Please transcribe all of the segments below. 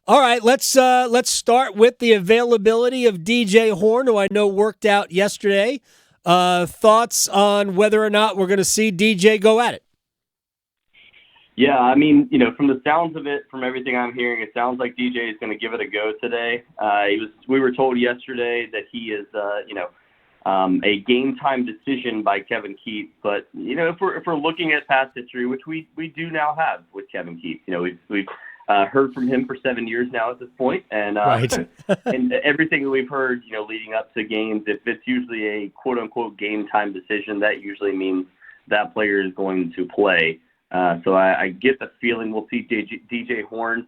All right, let's start with the availability of DJ Horne, who I know worked out yesterday. Thoughts on whether or not we're going to see DJ go at it? Yeah, I mean, from the sounds of it, from everything I'm hearing, it sounds like DJ is going to give it a go today. We were told yesterday that he is, a game time decision by Kevin Keatts. But if we're looking at past history, which we do now have with Kevin Keatts, we've heard from him for 7 years now at this point, and Right. and everything that we've heard, leading up to games, if it's usually a quote unquote game time decision, that usually means that player is going to play. So I get the feeling we'll see DJ Horne.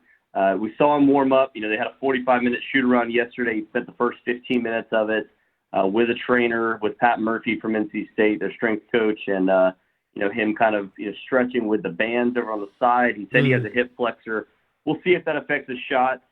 We saw him warm up. They had a 45-minute shoot-around yesterday. He spent the first 15 minutes of it with a trainer, with Pat Murphy from NC State, their strength coach, and him kind of stretching with the bands over on the side. He said he has a hip flexor. We'll see if that affects his shot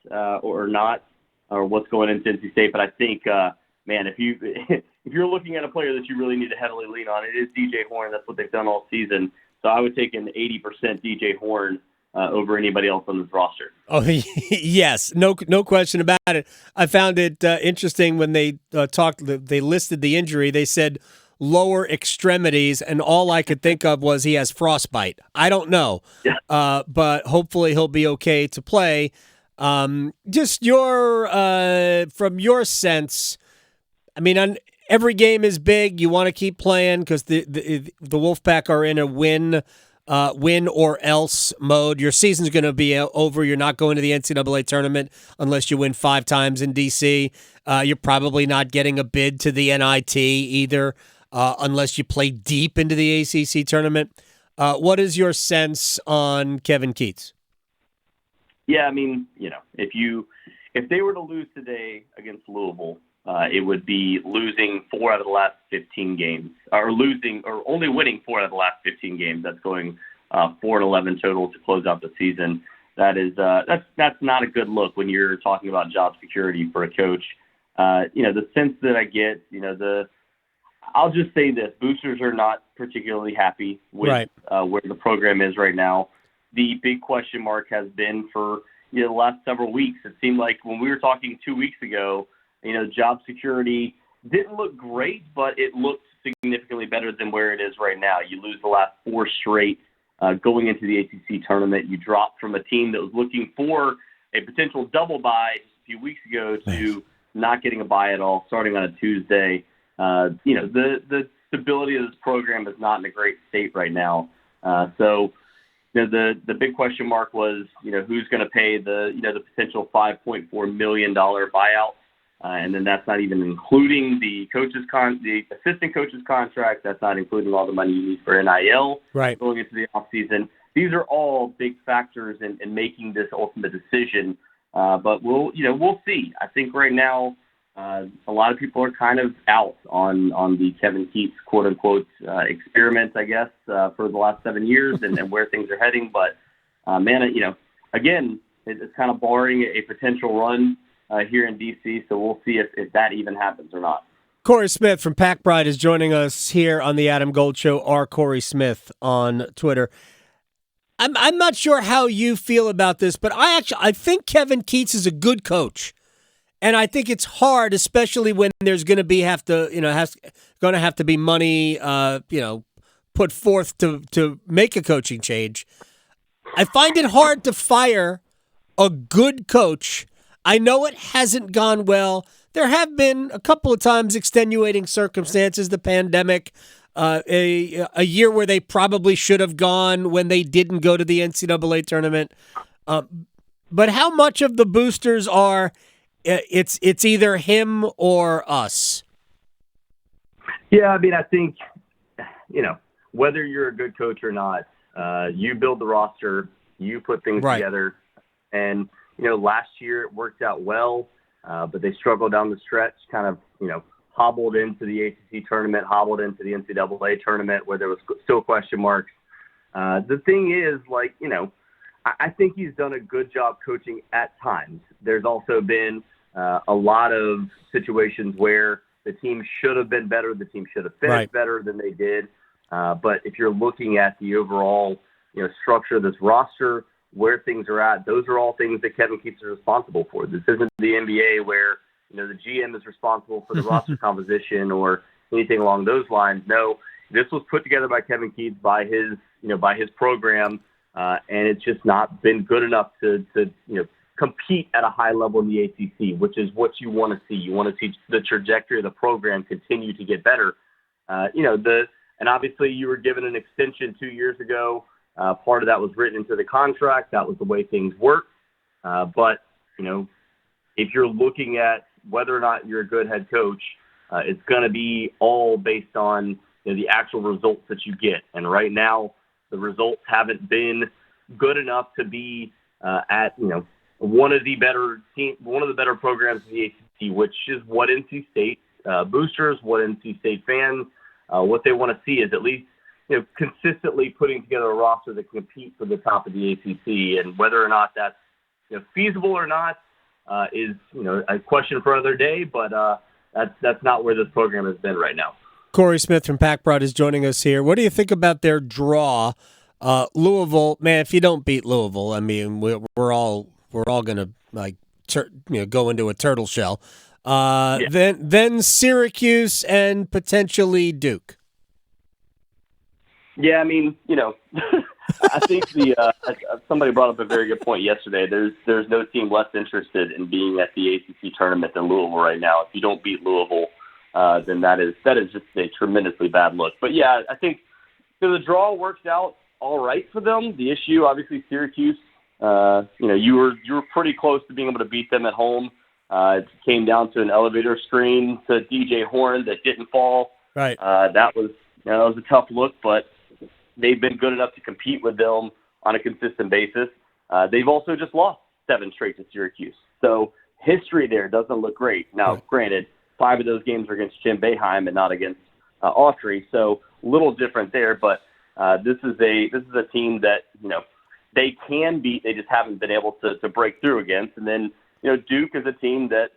or not, or what's going into NC State. But I think, if you're looking at a player that you really need to heavily lean on, it is DJ Horne. That's what they've done all season. So I would take an 80% DJ Horne over anybody else on this roster. Oh, yes, no question about it. I found it interesting when they they listed the injury. They said lower extremities, and all I could think of was he has frostbite. I don't know, but hopefully he'll be okay to play. Just from your sense, I mean, every game is big. You want to keep playing because the Wolfpack are in a win or else mode. Your season's going to be over. You're not going to the NCAA tournament unless you win 5 times in DC. You're probably not getting a bid to the NIT either unless you play deep into the ACC tournament. What is your sense on Kevin Keatts? Yeah, I mean, if they were to lose today against Louisville, it would be losing 4 out of the last 15 games, or only winning 4 out of the last 15 games. That's going 4-11 total to close out the season. That is that's not a good look when you're talking about job security for a coach. The sense that I get, I'll just say this: boosters are not particularly happy with where the program is right now. The big question mark has been for the last several weeks. It seemed like when we were talking 2 weeks ago, job security didn't look great, but it looked significantly better than where it is right now. You lose the last 4 straight going into the ACC tournament. You dropped from a team that was looking for a potential double bye a few weeks ago to not getting a bye at all, starting on a Tuesday. The stability of this program is not in a great state right now. So the big question mark was, who's going to pay the potential $5.4 million buyout. And then that's not even including the assistant coach's contract. That's not including all the money you need for NIL going into the offseason. These are all big factors in making this ultimate decision. But we'll see. I think right now a lot of people are kind of out on the Kevin Keatts quote unquote experiment, I guess, for the last 7 years and where things are heading. But again, it's kind of barring a potential run here in D.C., so we'll see if that even happens or not. Cory Smith from Pack Bride is joining us here on the Adam Gold Show, or Cory Smith on Twitter. I'm not sure how you feel about this, but I think Kevin Keatts is a good coach, and I think it's hard, especially when there's going to have to be money, put forth to make a coaching change. I find it hard to fire a good coach. I know it hasn't gone well. There have been a couple of times extenuating circumstances, the pandemic, a year where they probably should have gone when they didn't go to the NCAA tournament. But how much of the boosters are it's either him or us? Yeah, I mean, I think, whether you're a good coach or not, you build the roster, you put things together, and last year it worked out well, but they struggled down the stretch, kind of, hobbled into the ACC tournament, hobbled into the NCAA tournament where there was still question marks. The thing is, I think he's done a good job coaching at times. There's also been a lot of situations where the team should have been better, the team should have finished better than they did. But if you're looking at the overall, structure of this roster, where things are at, those are all things that Kevin Keatts is responsible for. This isn't the NBA where, the GM is responsible for the roster composition or anything along those lines. No, this was put together by Kevin Keatts, by his program, and it's just not been good enough to compete at a high level in the ACC, which is what you want to see. You want to see the trajectory of the program continue to get better. And obviously you were given an extension 2 years ago. Part of that was written into the contract. That was the way things work. But if you're looking at whether or not you're a good head coach, it's going to be all based on the actual results that you get. And right now, the results haven't been good enough to be at one of the better programs in the ACC, which is what NC State boosters, what NC State fans, what they want to see is at least consistently putting together a roster that can compete for the top of the ACC. And whether or not that's feasible or not is a question for another day. But that's not where this program has been right now. Cory Smith from PacBrod is joining us here. What do you think about their draw? Louisville, man, if you don't beat Louisville, I mean, we're all going to go into a turtle shell. Then Syracuse and potentially Duke. Yeah, I mean, I think somebody brought up a very good point yesterday. There's no team less interested in being at the ACC tournament than Louisville right now. If you don't beat Louisville, then that is just a tremendously bad look. But yeah, I think the draw works out all right for them. The issue, obviously, Syracuse. You were pretty close to being able to beat them at home. It came down to an elevator screen to DJ Horne that didn't fall. Right. That was a tough look, but they've been good enough to compete with them on a consistent basis. They've also just lost 7 straight to Syracuse. So history there doesn't look great. Now, Granted, 5 of those games are against Jim Boeheim and not against Autry, so a little different there. But this is a team that they can beat. They just haven't been able to break through against. And then Duke is a team that,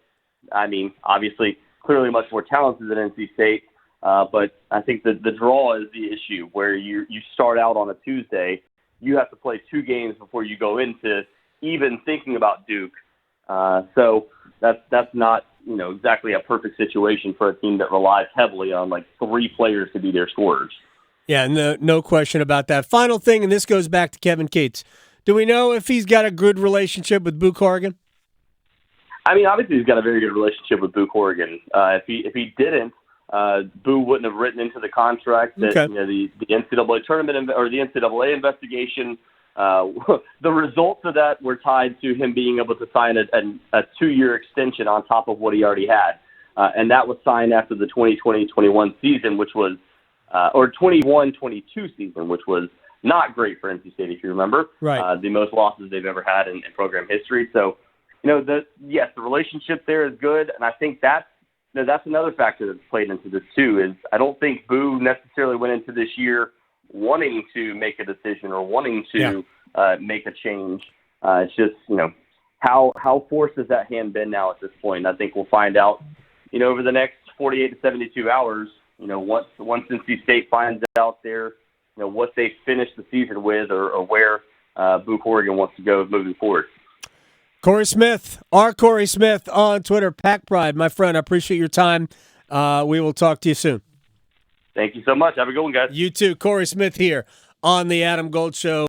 I mean, obviously clearly much more talented than NC State. But I think that the draw is the issue where you start out on a Tuesday. You have to play 2 games before you go into even thinking about Duke. So that's not exactly a perfect situation for a team that relies heavily on 3 players to be their scorers. Yeah, no question about that. Final thing, and this goes back to Kevin Keatts. Do we know if he's got a good relationship with Boo Corrigan? I mean, obviously he's got a very good relationship with Boo Corrigan. If he didn't, Boo wouldn't have written into the contract that the NCAA tournament or the NCAA investigation. The results of that were tied to him being able to sign a 2-year extension on top of what he already had, and that was signed after the 2020-21 season, which was or 21-22 season, which was not great for NC State, if you remember. Right. The most losses they've ever had in program history. So, the relationship there is good, and I think that's another factor that's played into this too. Is I don't think Boo necessarily went into this year wanting to make a decision or wanting to make a change. It's just how forced has that hand been now at this point? And I think we'll find out over the next 48 to 72 hours. Once NC State finds out what they finish the season with or where Boo Corrigan wants to go moving forward. Cory Smith, Cory Smith on Twitter, PacBrod. My friend, I appreciate your time. We will talk to you soon. Thank you so much. Have a good one, guys. You too. Cory Smith here on the Adam Gold Show.